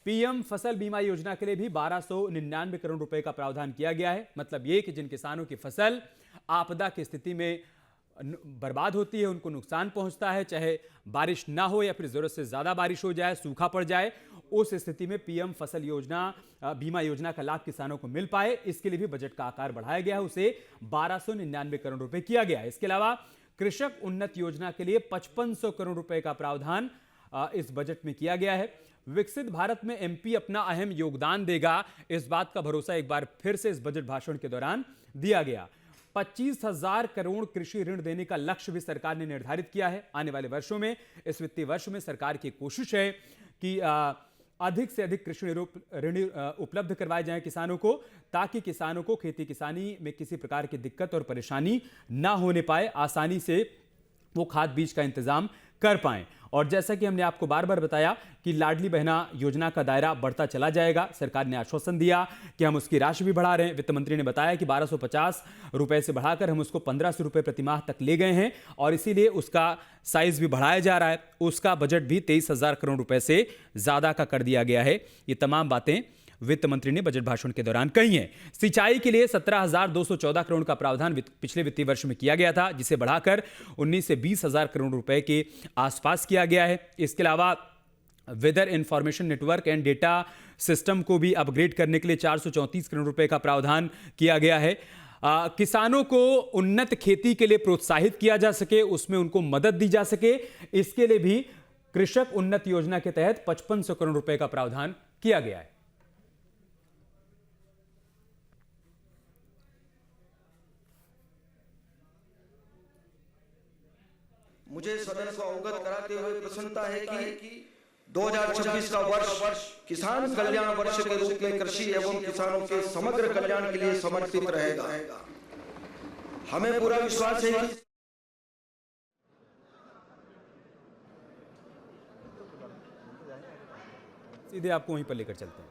PM फसल बीमा योजना के लिए भी 1299 करोड़ रुपए का प्रावधान किया गया है। मतलब ये कि जिन किसानों की फसल आपदा की स्थिति में बर्बाद होती है, उनको नुकसान पहुंचता है, चाहे बारिश ना हो या फिर जरूरत से ज्यादा बारिश हो जाए, सूखा पड़ जाए, उस स्थिति में पीएम फसल योजना बीमा योजना का लाभ किसानों को मिल पाए, इसके लिए भी बजट का आकार बढ़ाया गया है। उसे 1299 करोड़ रुपए किया गया है। इसके अलावा कृषक उन्नत योजना के लिए 5500 करोड़ रुपए का प्रावधान इस बजट में किया गया है। विकसित भारत में एमपी अपना अहम योगदान देगा, इस बात का भरोसा एक बार फिर से इस बजट भाषण के दौरान दिया गया। 25,000 करोड़ कृषि ऋण देने का लक्ष्य भी सरकार ने निर्धारित किया है। आने वाले वर्षों में, इस वित्तीय वर्ष में सरकार की कोशिश है कि अधिक से अधिक कृषि ऋण उपलब्ध करवाए जाएं किसानों को, ताकि किसानों को खेती किसानी में किसी प्रकार की दिक्कत और परेशानी ना होने पाए, आसानी से वो खाद बीज का इंतजाम कर पाएं। और जैसा कि हमने आपको बार बार बताया कि लाडली बहना योजना का दायरा बढ़ता चला जाएगा। सरकार ने आश्वासन दिया कि हम उसकी राशि भी बढ़ा रहे हैं। वित्त मंत्री ने बताया कि 1250 रुपए से बढ़ाकर हम उसको 1500 रुपए प्रतिमाह तक ले गए हैं और इसीलिए उसका साइज भी बढ़ाया जा रहा है। उसका बजट भी 23,000 करोड़ रुपए से ज्यादा का कर दिया गया है। ये तमाम बातें वित्त मंत्री ने बजट भाषण के दौरान कही हैं। सिंचाई के लिए 17,214 करोड़ का प्रावधान पिछले वित्तीय वर्ष में किया गया था, जिसे बढ़ाकर 19 से 20,000 करोड़ रुपए के आसपास किया गया है। इसके अलावा weather information network and data system को भी अपग्रेड करने के लिए 434 करोड़ रुपए का प्रावधान किया गया है। किसानों को उन्नत खेती के लिए प्रोत्साहित किया जा सके, उसमें उनको मदद दी जा सके, इसके लिए भी कृषक उन्नत योजना के तहत 5500 करोड़ रुपए का प्रावधान किया गया है। मुझे सदन को अवगत कराते हुए प्रसन्नता है कि 2026 का वर्ष किसान कल्याण वर्ष के रूप में कृषि एवं किसानों के समग्र कल्याण के लिए समर्पित रहेगा। हमें पूरा विश्वास है कि सीधे आपको वहीं पर लेकर चलते हैं।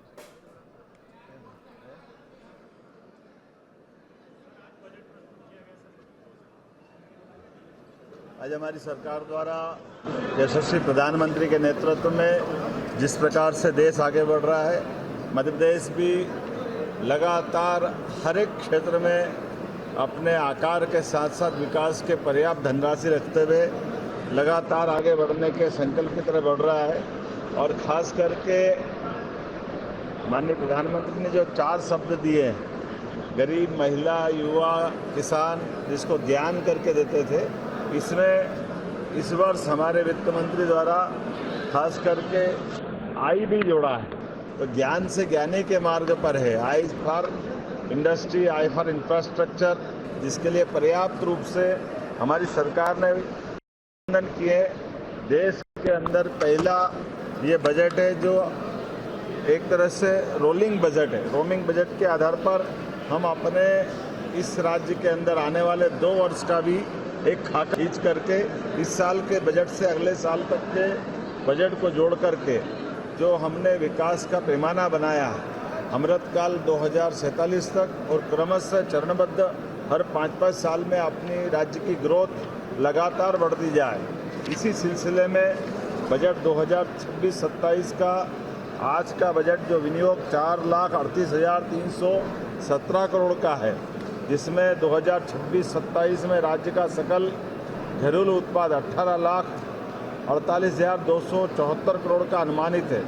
आज हमारी सरकार द्वारा यशस्वी प्रधानमंत्री के नेतृत्व में जिस प्रकार से देश आगे बढ़ रहा है, मध्य प्रदेश भी लगातार हर एक क्षेत्र में अपने आकार के साथ साथ विकास के पर्याप्त धनराशि रखते हुए लगातार आगे बढ़ने के संकल्प की तरफ बढ़ रहा है। और खास करके माननीय प्रधानमंत्री ने जो 4 शब्द दिए हैं, गरीब, महिला, युवा, किसान, जिसको ज्ञान करके देते थे, इसमें इस वर्ष हमारे वित्त मंत्री द्वारा खास करके आई भी जोड़ा है। तो ज्ञान से ज्ञानी के मार्ग पर है। I for industry, I for infrastructure, जिसके लिए पर्याप्त रूप से हमारी सरकार ने प्रबंधन किए। देश के अंदर पहला ये बजट है जो एक तरह से रोलिंग बजट है। रोलिंग बजट के आधार पर हम अपने इस राज्य के अंदर आने वाले 2 वर्ष का भी एक खाका खींच करके इस साल के बजट से अगले साल तक के बजट को जोड़ करके जो हमने विकास का पैमाना बनाया है, अमृतकाल 2047 तक और क्रमशः चरणबद्ध हर 5-5 साल में अपनी राज्य की ग्रोथ लगातार बढ़ती जाए। इसी सिलसिले में बजट 2026-27 का आज का बजट जो विनियोग 4,38,317 करोड़ का है, जिसमें 2026-27 में राज्य का सकल घरेलू उत्पाद 18,48,274 करोड़ का अनुमानित है।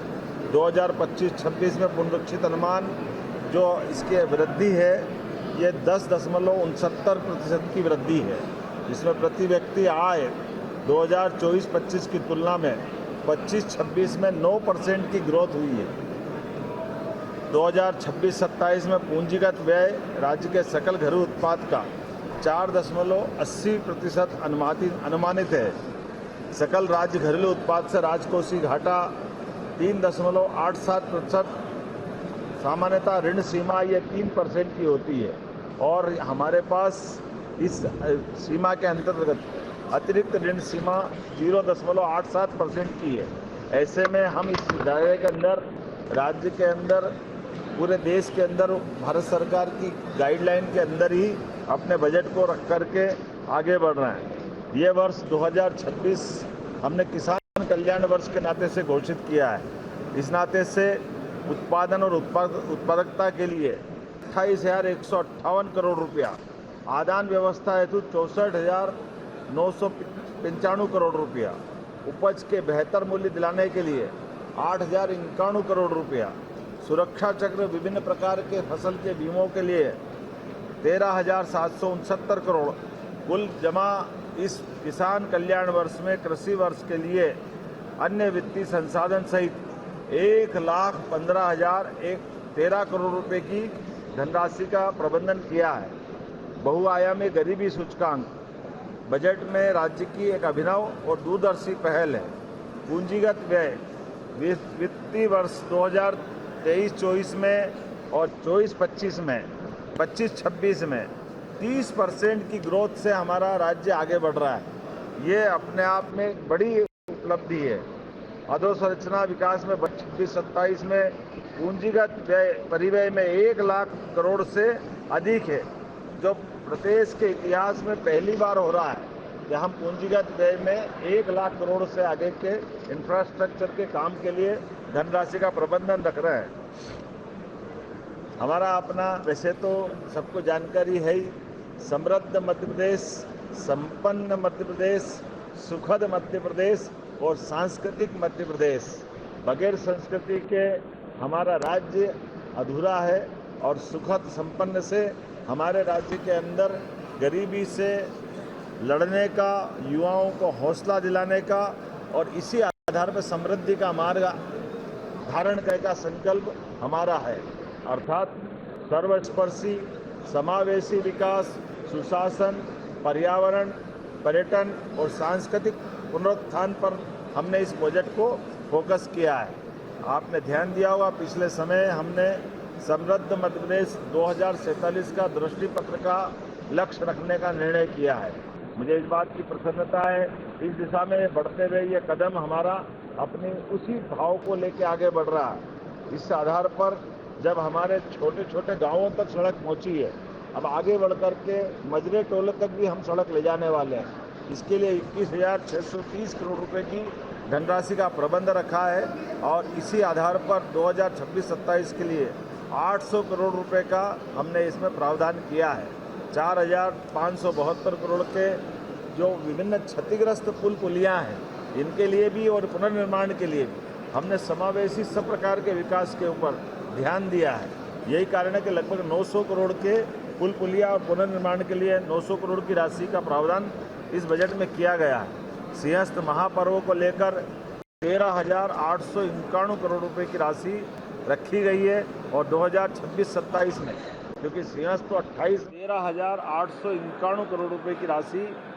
2025-26 में पुनरीक्षित अनुमान जो इसकी वृद्धि है ये 10.69% की वृद्धि है, जिसमें प्रति व्यक्ति आय 2024-25 की तुलना में 25-26 में 9% की ग्रोथ हुई है। 2026-27 में पूंजीगत व्यय राज्य के सकल घरेलू उत्पाद का 4.80% अनुमानित है। सकल राज्य घरेलू उत्पाद से राजकोषीय घाटा 3.87%। सामान्यतः ऋण सीमा ये 3% की होती है और हमारे पास इस सीमा के अंतर्गत अतिरिक्त ऋण सीमा 0.87% की है। ऐसे में हम इस दायरे के अंदर राज्य के अंदर पूरे देश के अंदर भारत सरकार की गाइडलाइन के अंदर ही अपने बजट को रख करके आगे बढ़ रहे हैं। ये वर्ष 2026 हमने किसान कल्याण वर्ष के नाते से घोषित किया है। इस नाते से उत्पादन और उत्पादकता के लिए 28,158 करोड़ रुपया, आदान व्यवस्था हेतु 64,995 करोड़ रुपया, उपज के बेहतर मूल्य दिलाने के लिए 8,091 करोड़ रुपया, सुरक्षा चक्र विभिन्न प्रकार के फसल के बीमों के लिए 13,769 करोड़, कुल जमा इस किसान कल्याण वर्ष में कृषि वर्ष के लिए अन्य वित्तीय संसाधन सहित 1,15,013 करोड़ रुपए की धनराशि का प्रबंधन किया है। बहुआयामी गरीबी सूचकांक बजट में राज्य की एक अभिनव और दूरदर्शी पहल है। पूंजीगत व्यय वित्तीय वर्ष 2023-24 में और 24-25 में 25-26 में 30% की ग्रोथ से हमारा राज्य आगे बढ़ रहा है। ये अपने आप में एक बड़ी उपलब्धि है। अधोसंरचना विकास में 26-27 में पूंजीगत व्यय परिव्यय में 1 लाख करोड़ से अधिक है, जो प्रदेश के इतिहास में पहली बार हो रहा है कि हम पूंजीगत व्यय में 1 लाख करोड़ से आगे के इंफ्रास्ट्रक्चर के काम के लिए धनराशि का प्रबंधन रख रहे हैं। हमारा अपना वैसे तो सबको जानकारी है ही, समृद्ध मध्य प्रदेश, संपन्न मध्य प्रदेश, सुखद मध्य प्रदेश और सांस्कृतिक मध्य प्रदेश। बगैर संस्कृति के हमारा राज्य अधूरा है और सुखद संपन्न से हमारे राज्य के अंदर गरीबी से लड़ने का, युवाओं को हौसला दिलाने का और इसी आधार पर समृद्धि का मार्ग धारण करने का संकल्प हमारा है। अर्थात सर्वस्पर्शी समावेशी विकास, सुशासन, पर्यावरण, पर्यटन और सांस्कृतिक पुनरुत्थान पर हमने इस बजट को फोकस किया है। आपने ध्यान दिया होगा, पिछले समय हमने समृद्ध मध्य प्रदेश 2047 का दृष्टि पत्र का लक्ष्य रखने का निर्णय किया है। मुझे इस बात की प्रसन्नता है, इस दिशा में बढ़ते हुए ये कदम हमारा अपने उसी भाव को लेकर आगे बढ़ रहा है। इस आधार पर जब हमारे छोटे छोटे गांवों तक सड़क पहुंची है, अब आगे बढ़ कर के मजरे टोले तक भी हम सड़क ले जाने वाले हैं। इसके लिए 21,630 करोड़ रुपए की धनराशि का प्रबंध रखा है और इसी आधार पर 2026-27 के लिए 800 करोड़ रुपए का हमने इसमें प्रावधान किया है। 4,572 करोड़ के जो विभिन्न क्षतिग्रस्त पुल पुलियाँ हैं, इनके लिए भी और पुनर्निर्माण के लिए भी हमने समावेशी सब प्रकार के विकास के ऊपर ध्यान दिया है। यही कारण है कि लगभग 900 करोड़ के पुल पुलिया और पुनर्निर्माण के लिए 900 करोड़ की राशि का प्रावधान इस बजट में किया गया है। सिंहस्थ महापर्व को लेकर 13,891 करोड़ रुपए की राशि रखी गई है और 2026-27 में, क्योंकि सिंहस्थ तो 13,891 करोड़ रुपए की राशि